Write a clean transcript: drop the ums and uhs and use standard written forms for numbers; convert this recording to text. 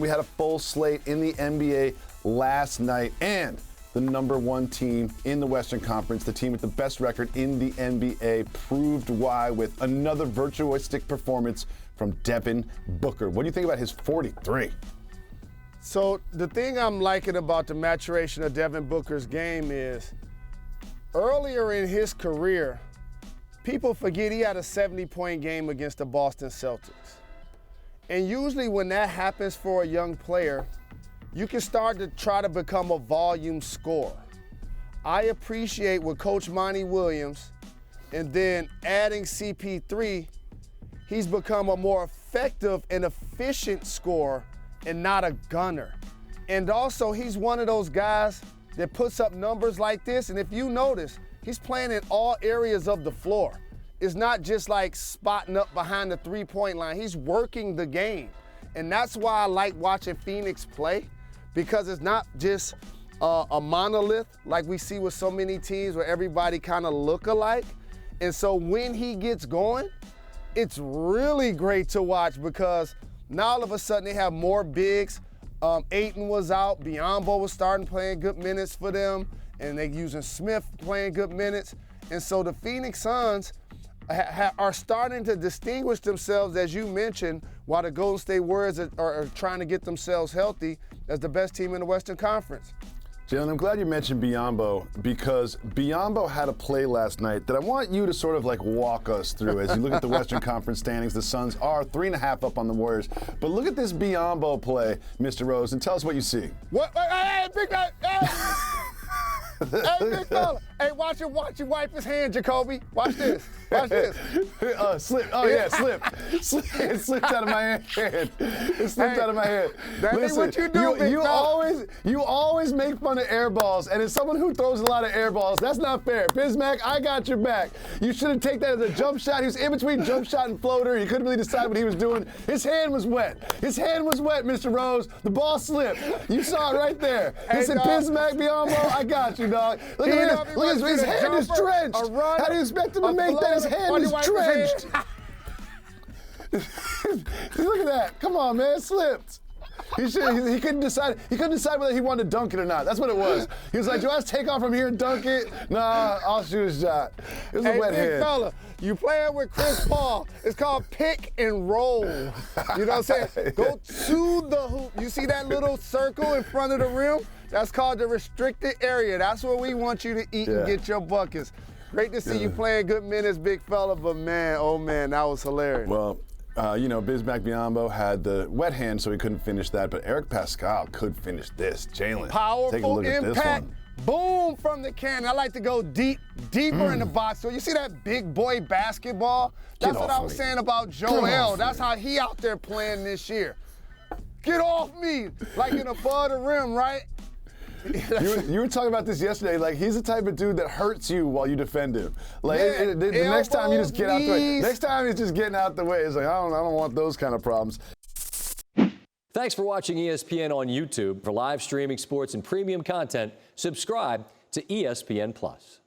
We had a full slate in the NBA last night, and the #1 team in the Western Conference, the team with the best record in the NBA, proved why with another virtuoustic performance from Devin Booker. What do you think about his 43? So the thing I'm liking about the maturation of Devin Booker's game is earlier in his career, people forget he had a 70-point game against the Boston Celtics. And usually when that happens for a young player, you can start to try to become a volume scorer. I appreciate with Coach Monty Williams and then adding CP3, he's become a more effective and efficient scorer and not a gunner. And also he's one of those guys that puts up numbers like this, and if you notice, he's playing in all areas of the floor. It's not just like spotting up behind the three-point line. He's working the game. And that's why I like watching Phoenix play, because it's not just a monolith like we see with so many teams where everybody kind of look alike. And so when he gets going, it's really great to watch because now all of a sudden they have more bigs. Ayton was out, Biyombo was starting playing good minutes for them, and they're using Smith playing good minutes. And so the Phoenix Suns are starting to distinguish themselves, as you mentioned, while the Golden State Warriors are trying to get themselves healthy as the best team in the Western Conference. Jalen, I'm glad you mentioned Biyombo because Biyombo had a play last night that I want you to sort of like walk us through as you look at the Western Conference standings. The Suns are 3.5 up on the Warriors. But look at this Biyombo play, Mr. Rose, and tell us what you see. What? Hey, big guy! Hey, big fella! Hey, watch him wipe his hand, Jacoby. Watch this. Watch this. Slip. Oh, yeah, slip. It slipped out of my hand. It slipped out of my hand. That ain't what you do, big fella. You always make fun of air balls, and as someone who throws a lot of air balls, that's not fair. Bismack, I got your back. You shouldn't take that as a jump shot. He was in between jump shot and floater. He couldn't really decide what he was doing. His hand was wet. His hand was wet, Mr. Rose. The ball slipped. You saw it right there. He said, Bismack, Biyombo, I got you, dog. Look at this. Look at his hand is drenched. How do you expect him to make that? His hand is drenched. Look at that. Come on, man. It slipped. He couldn't decide. He couldn't decide whether he wanted to dunk it or not. That's what it was. He was like, do I just take off from here and dunk it? Nah, I'll shoot a shot. It was a wet hand. Fella, you playing with Chris Paul. It's called pick and roll. You know what I'm saying? Go to the hoop. You see that little circle in front of the rim? That's called the restricted area. That's where we want you to eat and get your buckets. Great to see you playing good minutes, big fella, but man, oh man, that was hilarious. Well, Bismack Biyombo had the wet hand, so he couldn't finish that, but Eric Pascal could finish this. Jalen, take a look at this one. Boom from the can. I like to go deeper in the box. So you see that big boy basketball? That's what I was saying about Joel. That's how he out there playing this year. Get off me, like in above the rim, right? You were talking about this yesterday. Like, he's the type of dude that hurts you while you defend him. Like, the next time you just get out the way. Next time he's just getting out the way. It's like, I don't want those kind of problems. Thanks for watching ESPN on YouTube. For live streaming sports and premium content, subscribe to ESPN+.